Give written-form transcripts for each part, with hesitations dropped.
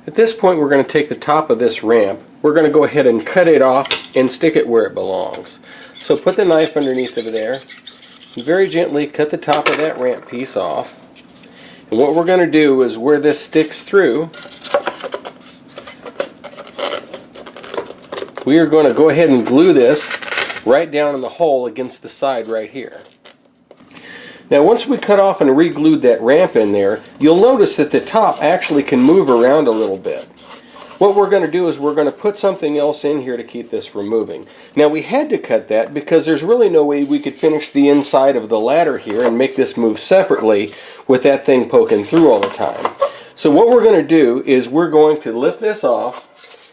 At this point, we're going to take the top of this ramp. We're going to go ahead and cut it off and stick it where it belongs. So put the knife underneath of there. Very gently cut the top of that ramp piece off. And what we're going to do is where this sticks through, we are going to go ahead and glue this right down in the hole against the side right here. Now once we cut off and re-glued that ramp in there, you'll notice that the top actually can move around a little bit. What we're going to do is we're going to put something else in here to keep this from moving. Now we had to cut that because there's really no way we could finish the inside of the ladder here and make this move separately with that thing poking through all the time. So what we're going to do is we're going to lift this off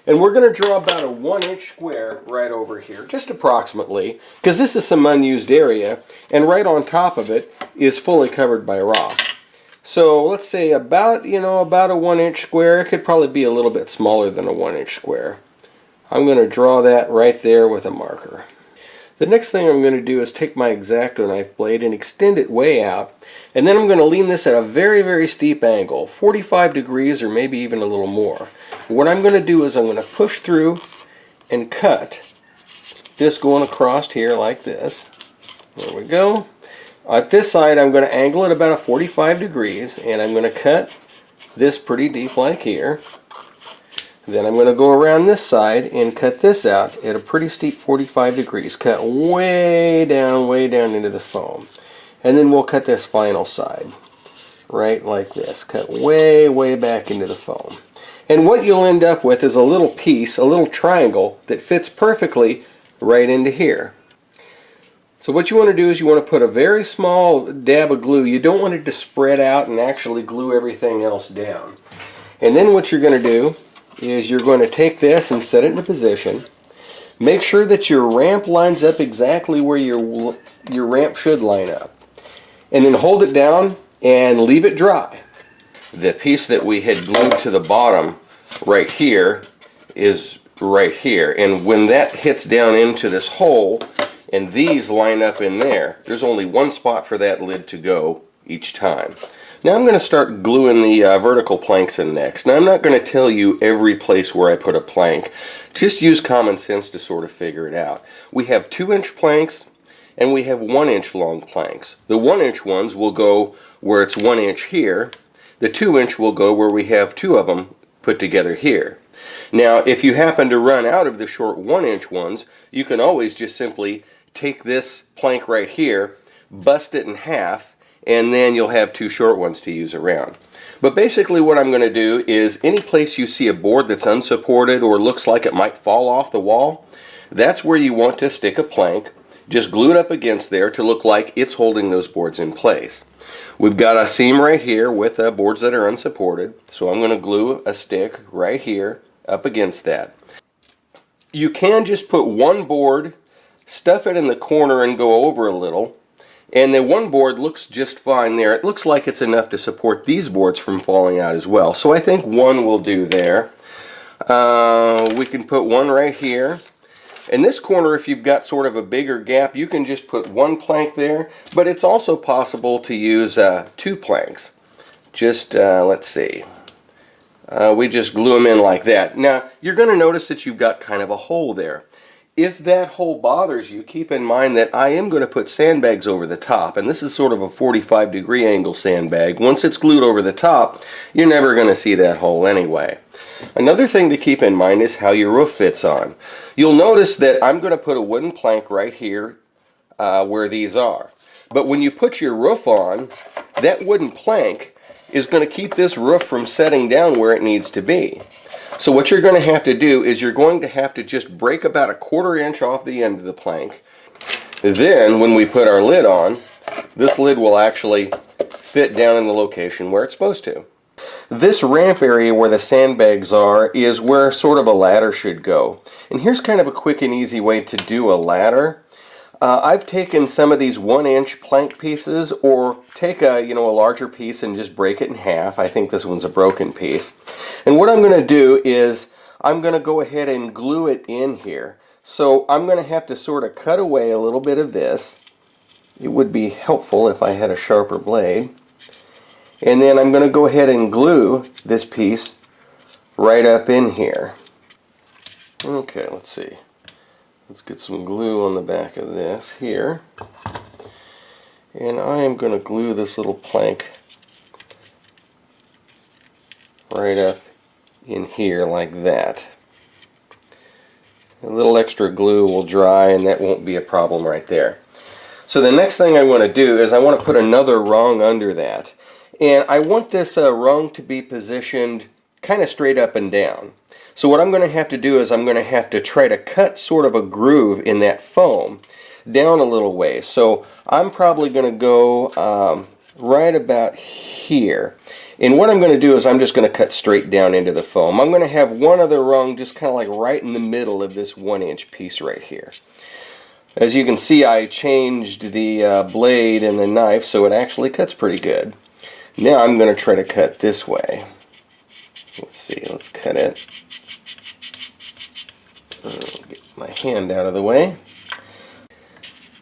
and we're going to draw about a 1-inch square right over here, just approximately, because this is some unused area and right on top of it is fully covered by rock. So let's say about a 1-inch square. It could probably be a little bit smaller than a 1-inch square. I'm going to draw that right there with a marker. The next thing I'm going to do is take my X-Acto knife blade and extend it way out, and then I'm going to lean this at a very, very steep angle, 45 degrees or maybe even a little more. What I'm going to do is I'm going to push through and cut this going across here like this. There we go. At this side I'm going to angle it about a 45 degrees and I'm going to cut this pretty deep like here. Then I'm going to go around this side and cut this out at a pretty steep 45 degrees. Cut way down into the foam. And then we'll cut this final side right like this. Cut way, way back into the foam. And what you'll end up with is a little piece, a little triangle that fits perfectly right into here. So what you want to do is you want to put a very small dab of glue. You don't want it to spread out and actually glue everything else down. And then what you're going to do is you're going to take this and set it into position. Make sure that your ramp lines up exactly where your ramp should line up. And then hold it down and leave it dry. The piece that we had glued to the bottom right here is right here. And when that hits down into this hole, and these line up in there, there's only one spot for that lid to go each time. Now I'm going to start gluing the vertical planks in next. Now I'm not going to tell you every place where I put a plank. Just use common sense to sort of figure it out. We have 2-inch planks and we have 1-inch long planks. The 1-inch ones will go where it's 1 inch here. The 2-inch will go where we have 2 of them put together here. Now if you happen to run out of the short 1-inch ones, you can always just simply take this plank right here, bust it in half, and then you'll have 2 short ones to use around. But basically what I'm going to do is any place you see a board that's unsupported or looks like it might fall off the wall, that's where you want to stick a plank. Just glue it up against there to look like it's holding those boards in place. We've got a seam right here with boards that are unsupported, so I'm going to glue a stick right here up against that. You can just put one board, stuff it in the corner and go over a little, and the one board looks just fine there. It looks like it's enough to support these boards from falling out as well, so I think one will do there. We can put one right here. In this corner, if you've got sort of a bigger gap, you can just put one plank there, but it's also possible to use 2 planks. Just let's see, we just glue them in like that. Now you're going to notice that you've got kind of a hole there. If that hole bothers you, keep in mind that I am going to put sandbags over the top, and this is sort of a 45-degree angle sandbag. Once it's glued over the top, you're never going to see that hole anyway. Another thing to keep in mind is how your roof fits on. You'll notice that I'm going to put a wooden plank right here where these are. But when you put your roof on, that wooden plank is going to keep this roof from setting down where it needs to be. So what you're going to have to do is you're going to have to just break about a 1/4 inch off the end of the plank. Then when we put our lid on, this lid will actually fit down in the location where it's supposed to. This ramp area where the sandbags are is where sort of a ladder should go. And here's kind of a quick and easy way to do a ladder. I've taken some of these 1-inch plank pieces, or take a larger piece and just break it in half. I think this one's a broken piece. And what I'm going to do is I'm going to go ahead and glue it in here. So I'm going to have to sort of cut away a little bit of this. It would be helpful if I had a sharper blade. And then I'm going to go ahead and glue this piece right up in here. Okay, let's see. Let's get some glue on the back of this here. And I am going to glue this little plank right up in here like that. A little extra glue will dry and that won't be a problem right there. So the next thing I want to do is I want to put another rung under that. And I want this rung to be positioned kind of straight up and down. So what I'm going to have to do is I'm going to have to try to cut sort of a groove in that foam down a little way. So I'm probably going to go right about here. And what I'm going to do is I'm just going to cut straight down into the foam. I'm going to have one other rung just kind of like right in the middle of this 1-inch piece right here. As you can see, I changed the blade and the knife so it actually cuts pretty good. Now I'm going to try to cut this way. Let's see, let's cut it. Get my hand out of the way.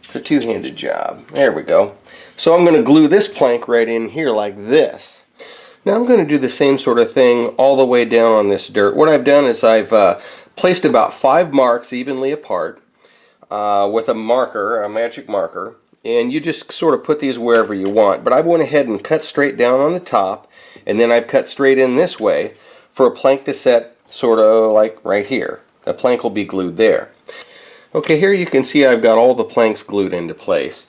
It's a two-handed job. There we go. So I'm going to glue this plank right in here like this. Now I'm going to do the same sort of thing all the way down on this dirt. What I've done is I've placed about 5 marks evenly apart with a marker, a magic marker, and you just sort of put these wherever you want. But I went ahead and cut straight down on the top, and then I've cut straight in this way for a plank to set sort of like right here. The plank will be glued there. Okay, here you can see I've got all the planks glued into place.